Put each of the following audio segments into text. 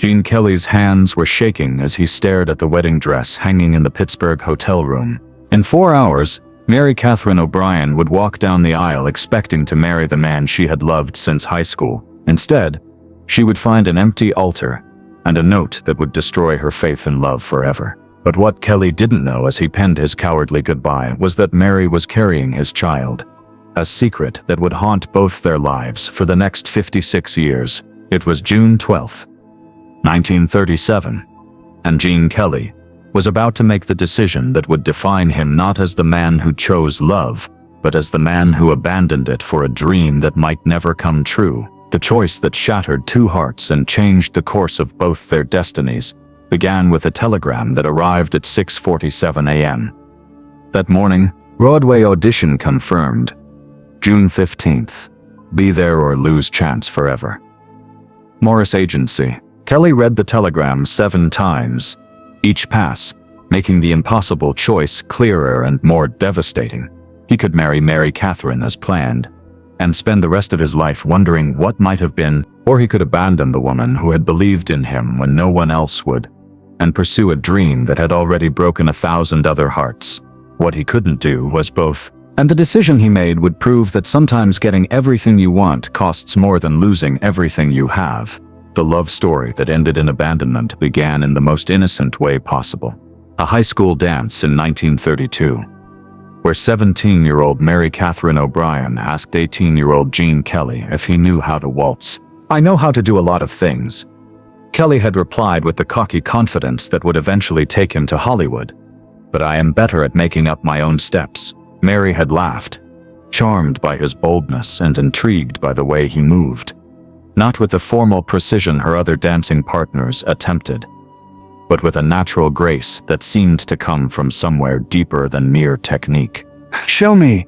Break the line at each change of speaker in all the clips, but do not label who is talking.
Gene Kelly's hands were shaking as he stared at the wedding dress hanging in the Pittsburgh hotel room. In 4 hours, Mary Catherine O'Brien would walk down the aisle expecting to marry the man she had loved since high school. Instead, she would find an empty altar and a note that would destroy her faith and love forever. But what Kelly didn't know as he penned his cowardly goodbye was that Mary was carrying his child, a secret that would haunt both their lives for the next 56 years. It was June 12, 1937, and Gene Kelly was about to make the decision that would define him not as the man who chose love, but as the man who abandoned it for a dream that might never come true. The choice that shattered two hearts and changed the course of both their destinies began with a telegram that arrived at 6:47 a.m. That morning, Broadway audition confirmed. June 15th. Be there or lose chance forever. Morris Agency. Kelly read the telegram 7 times, each pass making the impossible choice clearer and more devastating. He could marry Mary Catherine as planned, and spend the rest of his life wondering what might have been, or he could abandon the woman who had believed in him when no one else would, and pursue a dream that had already broken 1,000 other hearts. What he couldn't do was both, and the decision he made would prove that sometimes getting everything you want costs more than losing everything you have. The love story that ended in abandonment began in the most innocent way possible. A high school dance in 1932, where 17-year-old Mary Catherine O'Brien asked 18-year-old Gene Kelly if he knew how to waltz. "I know how to do a lot of things," Kelly had replied with the cocky confidence that would eventually take him to Hollywood. "But I am better at making up my own steps." Mary had laughed, charmed by his boldness and intrigued by the way he moved. Not with the formal precision her other dancing partners attempted, but with a natural grace that seemed to come from somewhere deeper than mere technique. "Show me,"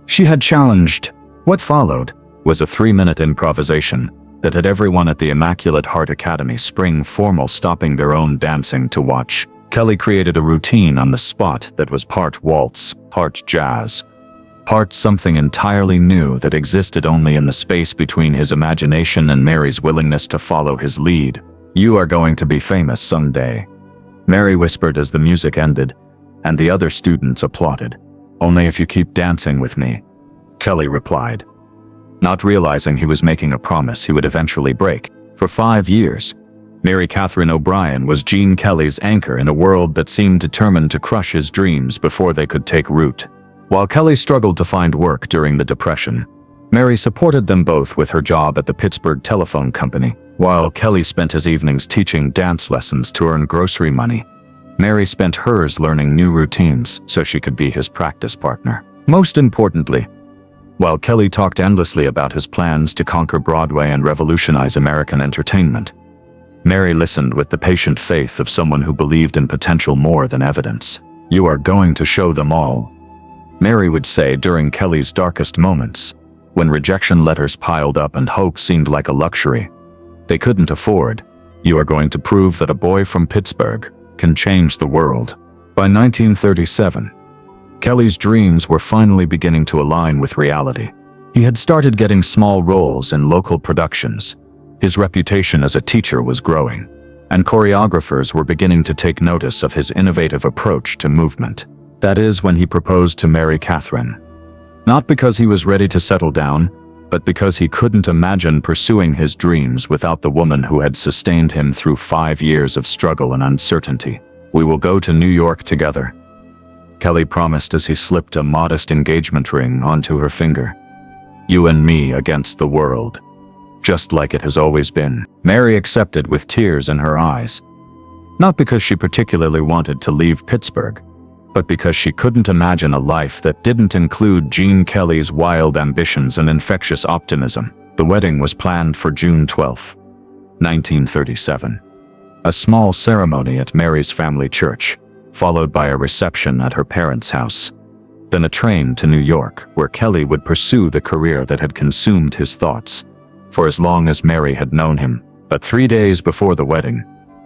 she had challenged. What followed was a 3-minute improvisation that had everyone at the Immaculate Heart Academy spring formal stopping their own dancing to watch. Kelly created a routine on the spot that was part waltz, part jazz, part something entirely new that existed only in the space between his imagination and Mary's willingness to follow his lead. "You are going to be famous someday," Mary whispered as the music ended, and the other students applauded. "Only if you keep dancing with me," Kelly replied, not realizing he was making a promise he would eventually break. For 5 years, Mary Catherine O'Brien was Gene Kelly's anchor in a world that seemed determined to crush his dreams before they could take root. While Kelly struggled to find work during the Depression, Mary supported them both with her job at the Pittsburgh Telephone Company. While Kelly spent his evenings teaching dance lessons to earn grocery money, Mary spent hers learning new routines so she could be his practice partner. Most importantly, while Kelly talked endlessly about his plans to conquer Broadway and revolutionize American entertainment, Mary listened with the patient faith of someone who believed in potential more than evidence. "You are going to show them all," Mary would say during Kelly's darkest moments, when rejection letters piled up and hope seemed like a luxury they couldn't afford. "You are going to prove that a boy from Pittsburgh can change the world." By 1937, Kelly's dreams were finally beginning to align with reality. He had started getting small roles in local productions. His reputation as a teacher was growing, and choreographers were beginning to take notice of his innovative approach to movement. That is when he proposed to Mary Catherine. Not because he was ready to settle down, but because he couldn't imagine pursuing his dreams without the woman who had sustained him through 5 years of struggle and uncertainty. "We will go to New York together," Kelly promised as he slipped a modest engagement ring onto her finger. "You and me against the world, just like it has always been." Mary accepted with tears in her eyes, not because she particularly wanted to leave Pittsburgh, but because she couldn't imagine a life that didn't include Gene Kelly's wild ambitions and infectious optimism. The wedding was planned for June 12, 1937. A small ceremony at Mary's family church, followed by a reception at her parents' house. Then a train to New York, where Kelly would pursue the career that had consumed his thoughts for as long as Mary had known him. But 3 days before the wedding,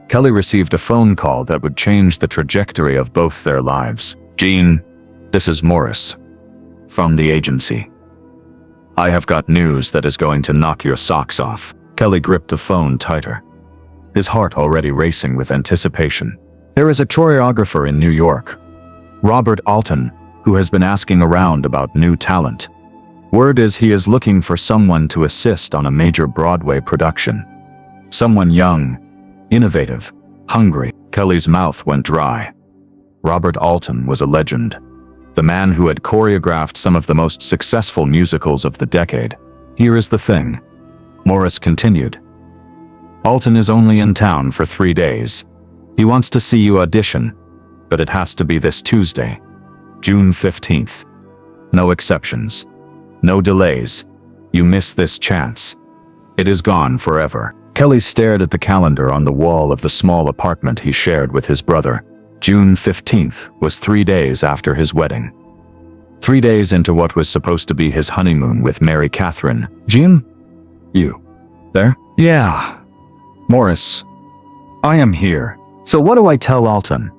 Kelly received a phone call that would change the trajectory of both their lives. "Gene, this is Morris from the agency. I have got news that is going to knock your socks off." Kelly gripped the phone tighter, his heart already racing with anticipation. There is a choreographer in New York, Robert Alton, who has been asking around about new talent. Word is he is looking for someone to assist on a major Broadway production. Someone young, innovative, hungry. Kelly's mouth went dry. Robert Alton was a legend. The man who had choreographed some of the most successful musicals of the decade. Here is the thing, Morris continued. Alton is only in town for 3 days. He wants to see you audition, but it has to be this Tuesday, June 15th. No exceptions. No delays. You miss this chance. It is gone forever. Kelly stared at the calendar on the wall of the small apartment he shared with his brother. June 15th was 3 days after his wedding. 3 days into what was supposed to be his honeymoon with Mary Catherine. Jim? You. There? Yeah. Morris. I am here. So what do I tell Alton?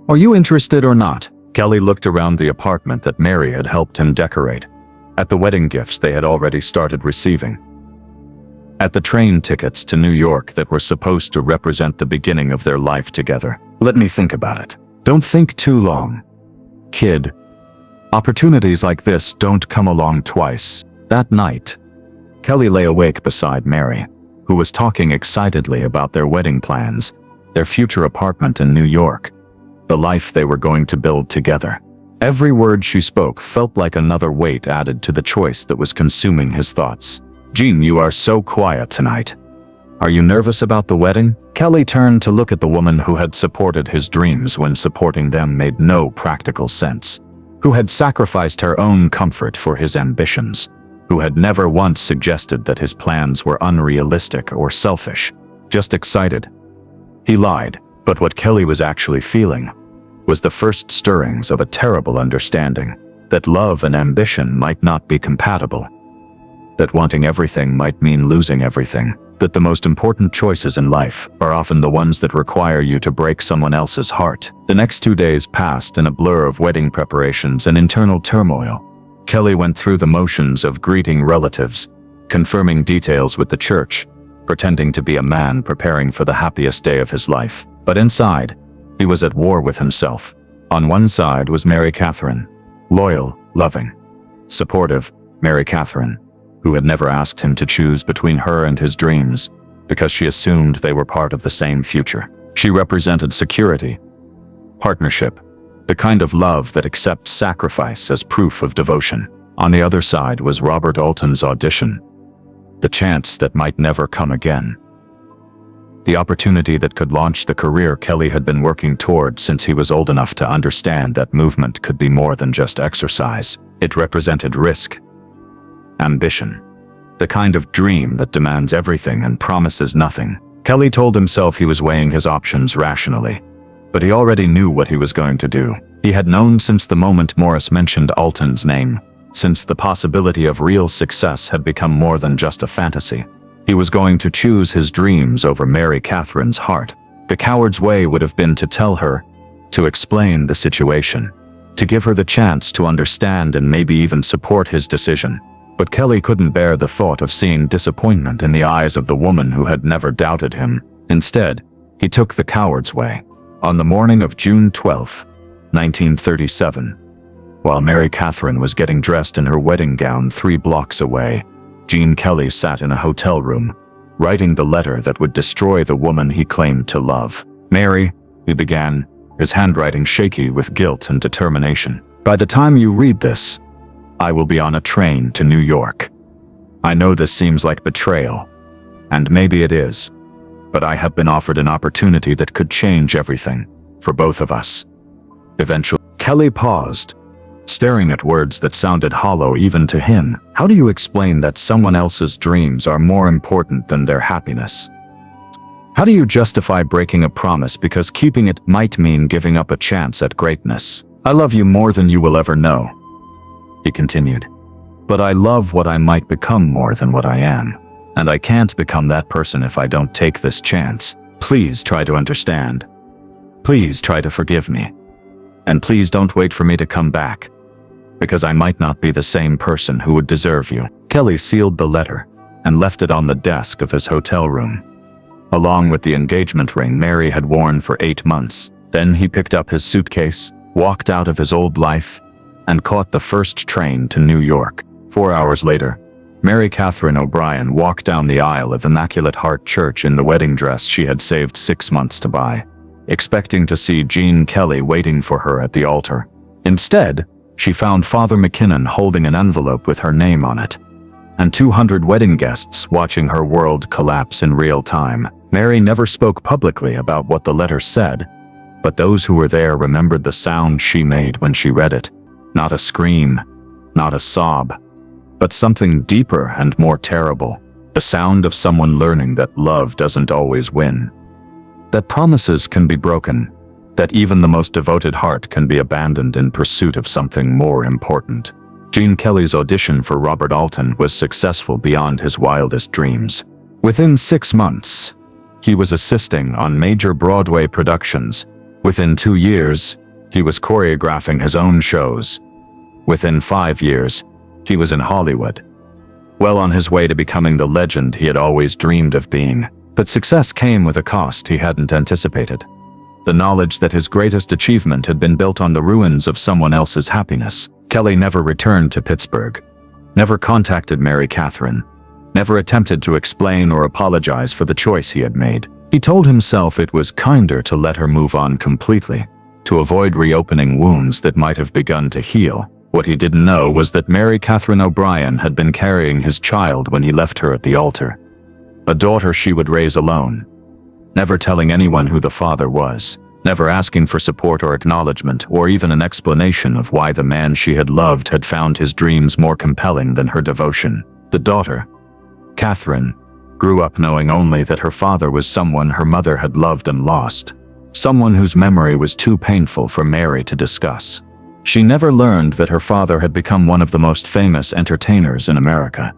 Are you interested or not? Kelly looked around the apartment that Mary had helped him decorate. At the wedding gifts they had already started receiving. At the train tickets to New York that were supposed to represent the beginning of their life together. Let me think about it. Don't think too long. Kid. Opportunities like this don't come along twice. That night, Kelly lay awake beside Mary, who was talking excitedly about their wedding plans, their future apartment in New York, the life they were going to build together. Every word she spoke felt like another weight added to the choice that was consuming his thoughts. Jean, you are so quiet tonight. Are you nervous about the wedding? Kelly turned to look at the woman who had supported his dreams when supporting them made no practical sense, who had sacrificed her own comfort for his ambitions, who had never once suggested that his plans were unrealistic or selfish, just excited. He lied, but what Kelly was actually feeling was the first stirrings of a terrible understanding that love and ambition might not be compatible, that wanting everything might mean losing everything, that the most important choices in life are often the ones that require you to break someone else's heart. The next 2 days passed in a blur of wedding preparations and internal turmoil. Kelly went through the motions of greeting relatives, confirming details with the church, pretending to be a man preparing for the happiest day of his life. But inside, he was at war with himself. On one side was Mary Catherine, loyal, loving, supportive Mary Catherine, who had never asked him to choose between her and his dreams, because she assumed they were part of the same future. She represented security, partnership, the kind of love that accepts sacrifice as proof of devotion. On the other side was Robert Alton's audition, the chance that might never come again. The opportunity that could launch the career Kelly had been working toward since he was old enough to understand that movement could be more than just exercise. It represented risk, ambition, the kind of dream that demands everything and promises nothing. Kelly told himself he was weighing his options rationally, but he already knew what he was going to do. He had known since the moment Morris mentioned Alton's name, since the possibility of real success had become more than just a fantasy. He was going to choose his dreams over Mary Catherine's heart. The coward's way would have been to tell her, to explain the situation, to give her the chance to understand and maybe even support his decision. But Kelly couldn't bear the thought of seeing disappointment in the eyes of the woman who had never doubted him. Instead, he took the coward's way. On the morning of June 12, 1937, while Mary Catherine was getting dressed in her wedding gown 3 blocks away, Gene Kelly sat in a hotel room, writing the letter that would destroy the woman he claimed to love. Mary, he began, his handwriting shaky with guilt and determination. By the time you read this, I will be on a train to New York. I know this seems like betrayal, and maybe it is, but I have been offered an opportunity that could change everything, for both of us. Eventually, Kelly paused, staring at words that sounded hollow even to him. How do you explain that someone else's dreams are more important than their happiness? How do you justify breaking a promise because keeping it might mean giving up a chance at greatness? I love you more than you will ever know, he continued. But I love what I might become more than what I am. And I can't become that person if I don't take this chance. Please try to understand. Please try to forgive me. And please don't wait for me to come back, because I might not be the same person who would deserve you. Kelly sealed the letter and left it on the desk of his hotel room. along with the engagement ring Mary had worn for 8 months. Then he picked up his suitcase, walked out of his old life, and caught the first train to New York. 4 hours later, Mary Catherine O'Brien walked down the aisle of Immaculate Heart Church in the wedding dress she had saved 6 months to buy, expecting to see Gene Kelly waiting for her at the altar. Instead, she found Father McKinnon holding an envelope with her name on it, and 200 wedding guests watching her world collapse in real time. Mary never spoke publicly about what the letter said, but those who were there remembered the sound she made when she read it. Not a scream, not a sob, but something deeper and more terrible. The sound of someone learning that love doesn't always win, that promises can be broken, that even the most devoted heart can be abandoned in pursuit of something more important. Gene Kelly's audition for Robert Alton was successful beyond his wildest dreams. Within 6 months, he was assisting on major Broadway productions. Within 2 years, he was choreographing his own shows. Within 5 years, he was in Hollywood, well on his way to becoming the legend he had always dreamed of being. But success came with a cost he hadn't anticipated. The knowledge that his greatest achievement had been built on the ruins of someone else's happiness. Kelly never returned to Pittsburgh, never contacted Mary Catherine, never attempted to explain or apologize for the choice he had made. He told himself it was kinder to let her move on completely, to avoid reopening wounds that might have begun to heal. What he didn't know was that Mary Catherine O'Brien had been carrying his child when he left her at the altar, a daughter she would raise alone, never telling anyone who the father was, never asking for support or acknowledgement or even an explanation of why the man she had loved had found his dreams more compelling than her devotion. The daughter, Catherine, grew up knowing only that her father was someone her mother had loved and lost, someone whose memory was too painful for Mary to discuss. She never learned that her father had become one of the most famous entertainers in America,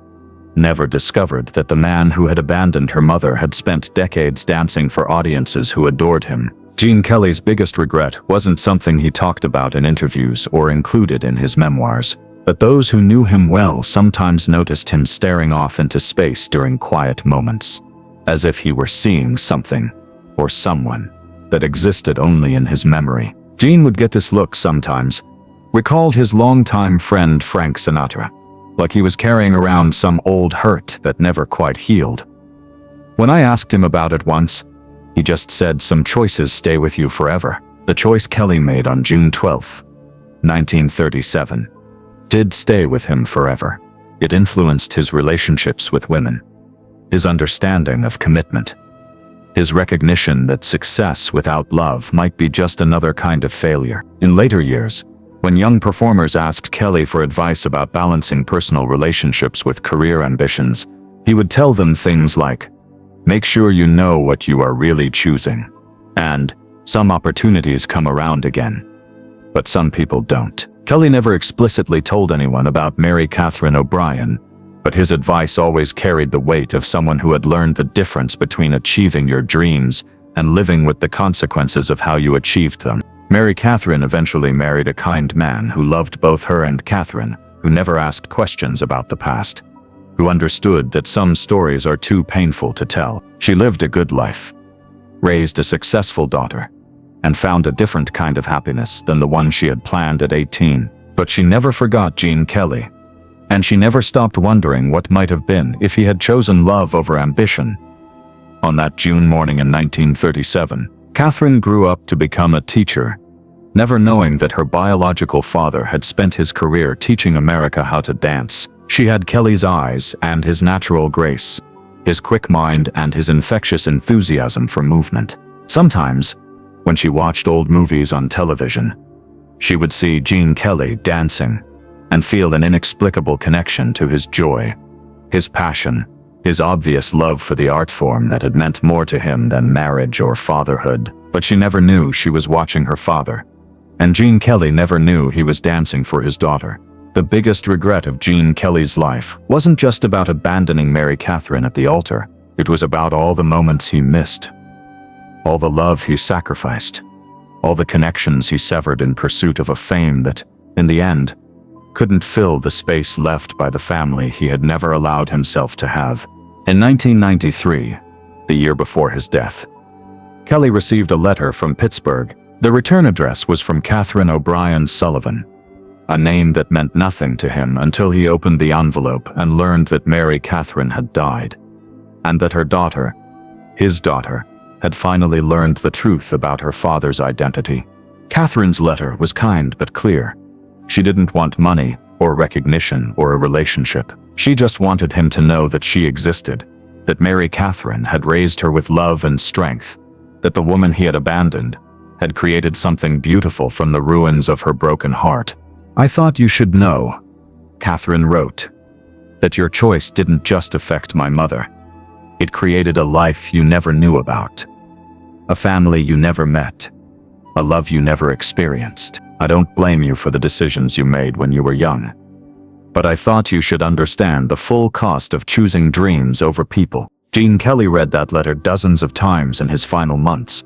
never discovered that the man who had abandoned her mother had spent decades dancing for audiences who adored him. Gene Kelly's biggest regret wasn't something he talked about in interviews or included in his memoirs, but those who knew him well sometimes noticed him staring off into space during quiet moments, as if he were seeing something, or someone, that existed only in his memory. Gene would get this look sometimes, recalled his longtime friend Frank Sinatra, like he was carrying around some old hurt that never quite healed. When I asked him about it once, he just said some choices stay with you forever. The choice Kelly made on June 12, 1937, did stay with him forever. It influenced his relationships with women, his understanding of commitment, his recognition that success without love might be just another kind of failure. In later years, when young performers asked Kelly for advice about balancing personal relationships with career ambitions, he would tell them things like, "Make sure you know what you are really choosing," and "Some opportunities come around again, but some people don't." Kelly never explicitly told anyone about Mary Catherine O'Brien, but his advice always carried the weight of someone who had learned the difference between achieving your dreams and living with the consequences of how you achieved them. Mary Catherine eventually married a kind man who loved both her and Catherine, who never asked questions about the past, who understood that some stories are too painful to tell. She lived a good life, raised a successful daughter, and found a different kind of happiness than the one she had planned at 18. But she never forgot Gene Kelly, and she never stopped wondering what might have been if he had chosen love over ambition. On that June morning in 1937, Catherine grew up to become a teacher, never knowing that her biological father had spent his career teaching America how to dance. She had Kelly's eyes and his natural grace, his quick mind and his infectious enthusiasm for movement. Sometimes, when she watched old movies on television, she would see Gene Kelly dancing and feel an inexplicable connection to his joy, his passion, his obvious love for the art form that had meant more to him than marriage or fatherhood. But she never knew she was watching her father, and Gene Kelly never knew he was dancing for his daughter. The biggest regret of Gene Kelly's life wasn't just about abandoning Mary Catherine at the altar. It was about all the moments he missed, all the love he sacrificed, all the connections he severed in pursuit of a fame that, in the end, couldn't fill the space left by the family he had never allowed himself to have. In 1993, the year before his death. Kelly received a letter from Pittsburgh. The return address was from Catherine O'Brien Sullivan, a name that meant nothing to him until he opened the envelope and learned that Mary Catherine had died, and that her daughter, his daughter, had finally learned the truth about her father's identity. Catherine's letter was kind but clear. She didn't want money or recognition or a relationship. She just wanted him to know that she existed, that Mary Catherine had raised her with love and strength, that the woman he had abandoned had created something beautiful from the ruins of her broken heart. "I thought you should know," Catherine wrote, "that your choice didn't just affect my mother. It created a life you never knew about, a family you never met, a love you never experienced. I don't blame you for the decisions you made when you were young, but I thought you should understand the full cost of choosing dreams over people." Gene Kelly read that letter dozens of times in his final months,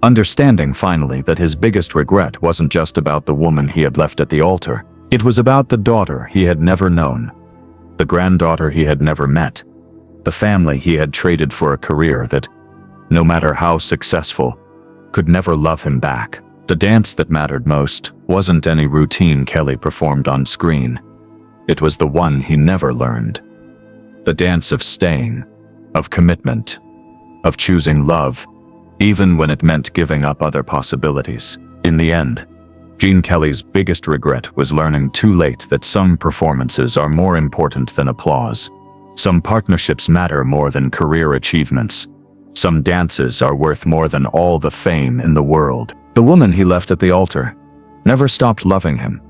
understanding finally that his biggest regret wasn't just about the woman he had left at the altar. It was about the daughter he had never known, the granddaughter he had never met, the family he had traded for a career that, no matter how successful, could never love him back. The dance that mattered most wasn't any routine Kelly performed on screen. It was the one he never learned. The dance of staying, of commitment, of choosing love, even when it meant giving up other possibilities. In the end, Gene Kelly's biggest regret was learning too late that some performances are more important than applause. Some partnerships matter more than career achievements. Some dances are worth more than all the fame in the world. The woman he left at the altar never stopped loving him,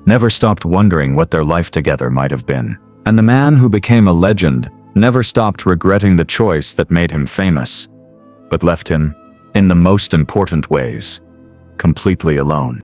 never stopped wondering what their life together might have been. And the man who became a legend never stopped regretting the choice that made him famous, but left him, in the most important ways, completely alone.